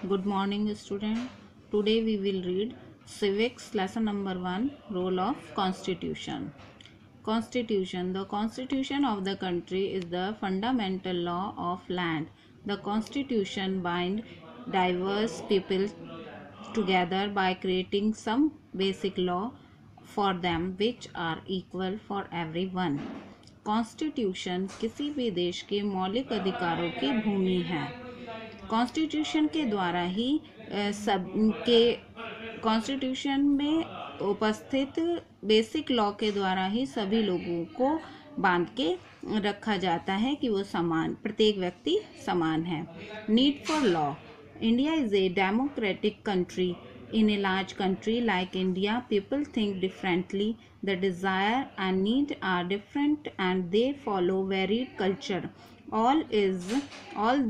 Good morning, student. Today we will read Civics lesson number 1, Role of Constitution. Constitution. The Constitution of the country is the fundamental law of land. The Constitution binds diverse people together by creating some basic law for them which are equal for everyone. Constitution किसी भी देश के मौलिक अधिकारों की भूमि है। Constitution के द्वारा ही सब के कॉन्स्टिट्यूशन में उपस्थित बेसिक लॉ के द्वारा ही सभी लोगों को बांध के रखा जाता है कि वो समान, प्रत्येक व्यक्ति समान है। Need for law. India is a democratic country. In a large country like India, people think differently. The desire and need are different and they follow varied culture. All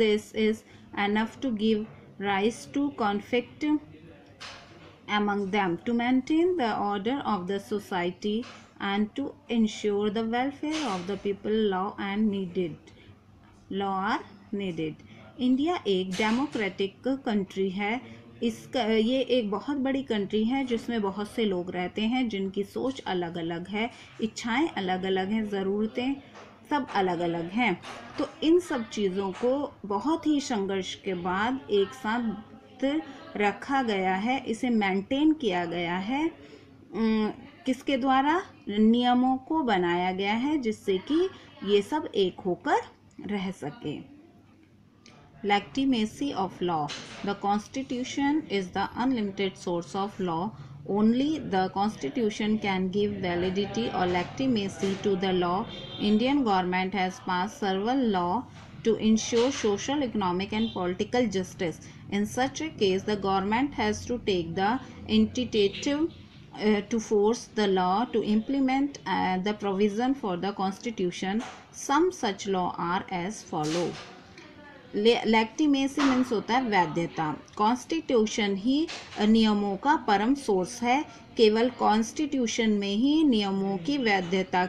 this is enough to give rise to conflict among them. To maintain the order of the society and to ensure the welfare of the people, law are needed. India एक democratic country है। ये एक बहुत बड़ी country है जिसमें बहुत से लोग रहते हैं जिनकी सोच अलग अलग है, इच्छाएं अलग अलग हैं, ज़रूरतें सब अलग अलग हैं। तो इन सब चीज़ों को बहुत ही संघर्ष के बाद एक साथ रखा गया है, इसे मेंटेन किया गया है। किसके द्वारा? नियमों को बनाया गया है जिससे कि ये सब एक होकर रह सके। Legitimacy of law. The Constitution is the unlimited source of law. Only the Constitution can give validity or legitimacy to the law. Indian government has passed several laws to ensure social, economic and political justice. In such a case, the government has to take the initiative to force the law to implement the provision for the Constitution. Some such laws are as follow. Legitimacy means होता है वैधता। Constitution ही नियमों का परम source है। केवल constitution में ही नियमों की वैधता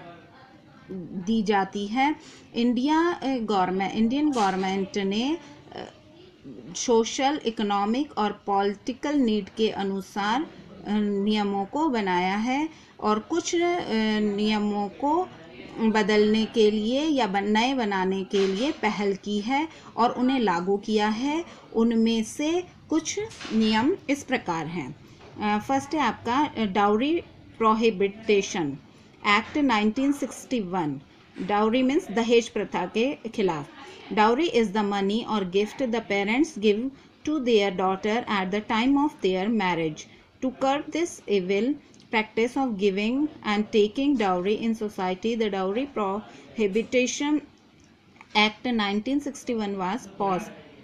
दी जाती है। इंडियन गवर्नमेंट ने सोशल, इकोनॉमिक और पॉलिटिकल नीड के अनुसार नियमों को बनाया है और कुछ नियमों को बदलने के लिए या नए बनाने के लिए पहल की है और उन्हें लागू किया है। उनमें से कुछ नियम इस प्रकार हैं। फर्स्ट है आपका dowry prohibition act 1961। Dowry means दहेज प्रथा के खिलाफ। डाउरी इज द मनी और gift the parents give to their daughter at the time of their marriage. To curb this evil practice of giving and taking dowry in society, the Dowry Prohibition Act 1961 was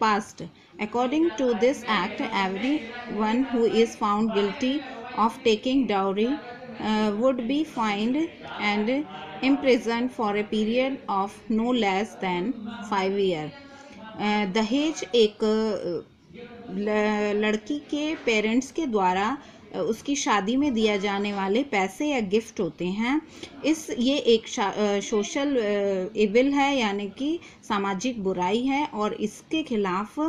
passed. According to this act, everyone who is found guilty of taking dowry would be fined and imprisoned for a period of no less than 5 years. दहेज एक लड़की के parents के द्वारा उसकी शादी में दिया जाने वाले पैसे या गिफ्ट होते हैं। ये एक सोशल इविल है, यानी कि सामाजिक बुराई है और इसके खिलाफ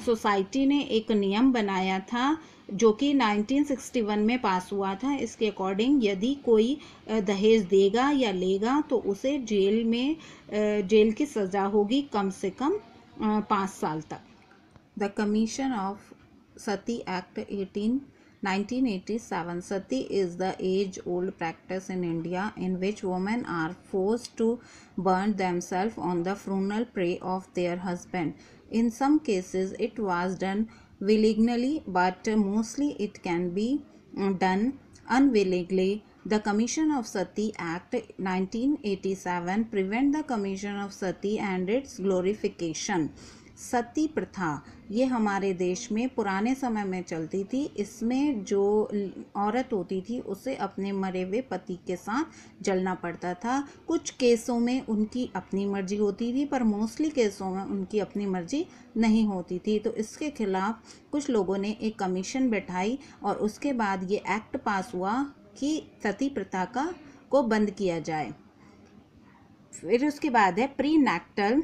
सोसाइटी ने एक नियम बनाया था जो कि 1961 में पास हुआ था। इसके अकॉर्डिंग यदि कोई दहेज देगा या लेगा तो उसे जेल की सज़ा होगी कम से कम 5 साल तक। The commission of Sati act 1987. Sati is the age-old practice in India in which women are forced to burn themselves on the funeral pyre of their husband. In some cases, it was done willingly, but mostly it can be done unwillingly. The Commission of Sati Act 1987 prevent the commission of Sati and its glorification. सती प्रथा ये हमारे देश में पुराने समय में चलती थी। इसमें जो औरत होती थी उसे अपने मरे हुए पति के साथ जलना पड़ता था। कुछ केसों में उनकी अपनी मर्जी होती थी पर मोस्टली केसों में उनकी अपनी मर्जी नहीं होती थी। तो इसके खिलाफ कुछ लोगों ने एक कमीशन बैठाई और उसके बाद ये एक्ट पास हुआ कि सती प्रथा को बंद किया जाए। फिर उसके बाद है pre नैक्टल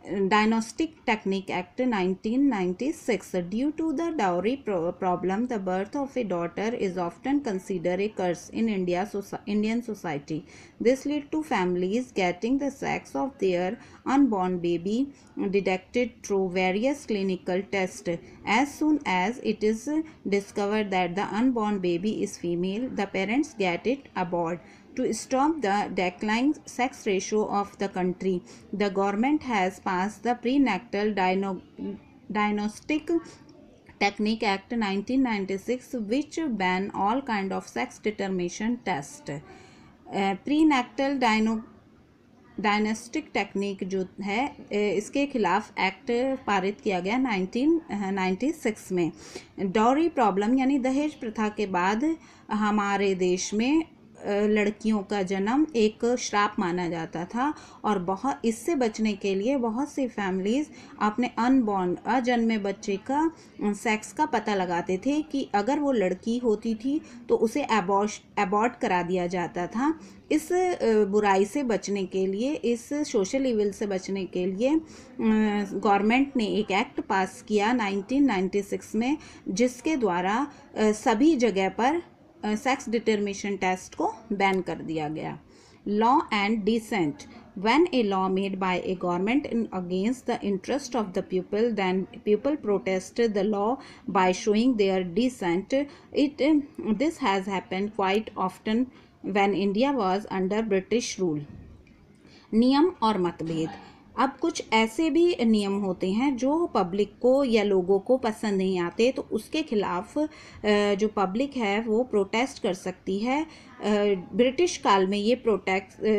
Dynastic Technique Act 1996. Due to the dowry problem, the birth of a daughter is often considered a curse in Indian society. This led to families getting the sex of their unborn baby detected through various clinical tests. As soon as it is discovered that the unborn baby is female, the parents get it aborted. To stop the declining sex ratio of the country, the government has passed the Prenatal Diagnostic Technique Act 1996, which ban all kind of sex determination test. Prenatal diagnostic technique जो है, इसके खिलाफ act पारित किया गया 1996 में। Dowry problem यानी दहेज प्रथा के बाद हमारे देश में लड़कियों का जन्म एक श्राप माना जाता था और बहुत इससे बचने के लिए बहुत सी फैमिलीज़ अपने अजन्मे बच्चे का सेक्स का पता लगाते थे कि अगर वो लड़की होती थी तो उसे अबॉर्ट करा दिया जाता था। इस बुराई से बचने के लिए, इस सोशल इविल से बचने के लिए गवर्नमेंट ने एक एक्ट पास किया 1996 में, जिसके द्वारा सभी जगह पर सेक्स डिटर्मिनेशन टेस्ट को बैन कर दिया गया। Law and dissent. When a law made by a government against the interest of the people, then people protested the law by showing their dissent. This has happened quite often when India was under British rule. नियम और मतभेद. अब कुछ ऐसे भी नियम होते हैं जो पब्लिक को या लोगों को पसंद नहीं आते, तो उसके खिलाफ जो पब्लिक है वो प्रोटेस्ट कर सकती है। ब्रिटिश काल में ये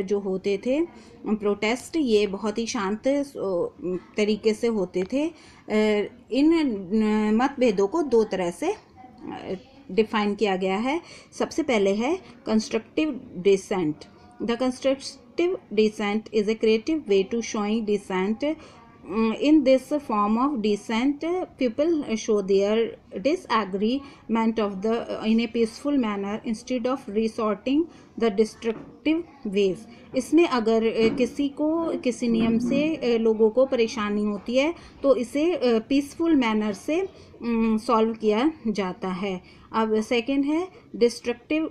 जो होते थे प्रोटेस्ट, ये बहुत ही शांत तरीके से होते थे। इन मतभेदों को दो तरह से डिफाइन किया गया है। सबसे पहले है constructive dissent. The constructive dissent is a creative way to showing dissent. In this form of dissent, people show their disagreement in a peaceful manner instead of resorting the destructive ways. इसमें अगर किसी नियम से लोगों को परेशानी होती है तो इसे पीसफुल मैनर से सॉल्व किया जाता है। अब सेकंड है destructive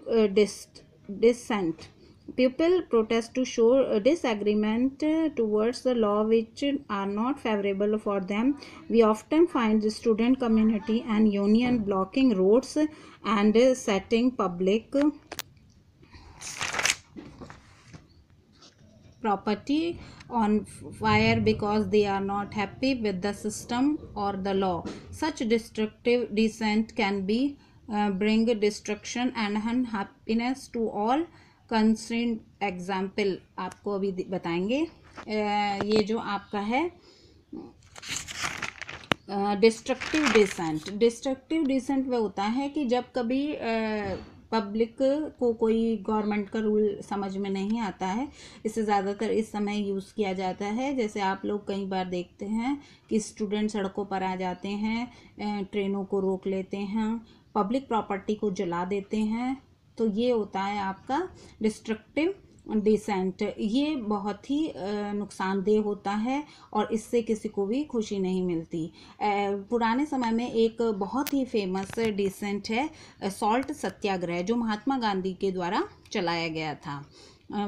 dissent. People protest to show disagreement towards the law which are not favorable for them. We often find the student community and union blocking roads and setting public property on fire because they are not happy with the system or the law. Such destructive dissent can be bring destruction and unhappiness to all concern. Example आपको अभी बताएंगे। ये जो आपका है destructive decent. Destructive decent वह होता है कि जब कभी पब्लिक को कोई गवर्नमेंट का रूल समझ में नहीं आता है, इसे ज़्यादातर इस समय यूज़ किया जाता है। जैसे आप लोग कई बार देखते हैं कि स्टूडेंट सड़कों पर आ जाते हैं, ट्रेनों को रोक लेते हैं, पब्लिक प्रॉपर्टी को जला देते हैं, तो ये होता है आपका डिस्ट्रक्टिव डिसेंट. ये बहुत ही नुकसानदेह होता है और इससे किसी को भी खुशी नहीं मिलती। पुराने समय में एक बहुत ही फेमस डिसेंट है सॉल्ट सत्याग्रह, जो महात्मा गांधी के द्वारा चलाया गया था।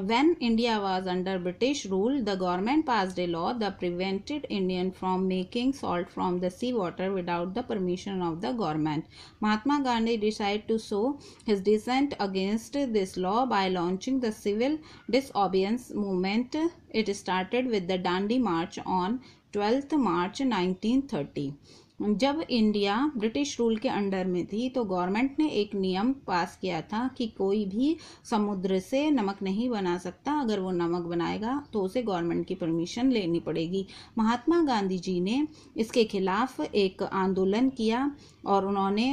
When India was under British rule, the government passed a law that prevented Indian from making salt from the sea water without the permission of the government. Mahatma Gandhi decided to show his dissent against this law by launching the civil disobedience movement. It started with the Dandi March on 12th March 1930. जब India British rule के under में थी तो government ने एक नियम पास किया था कि कोई भी समुद्र से नमक नहीं बना सकता। अगर वो नमक बनाएगा तो उसे गवर्नमेंट की परमिशन लेनी पड़ेगी। महात्मा गांधी जी ने इसके खिलाफ एक आंदोलन किया और उन्होंने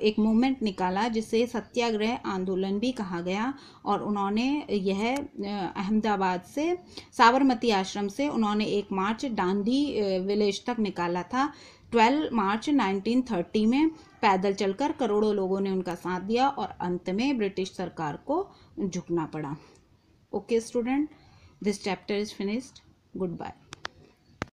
एक मूवमेंट निकाला जिसे सत्याग्रह आंदोलन भी कहा गया। और उन्होंने यह अहमदाबाद से साबरमती आश्रम से उन्होंने एक मार्च दांडी विलेज तक निकाला था। 12 मार्च 1930 में पैदल चलकर करोड़ों लोगों ने उनका साथ दिया और अंत में ब्रिटिश सरकार को झुकना पड़ा। Okay student, this chapter is finished. Good bye.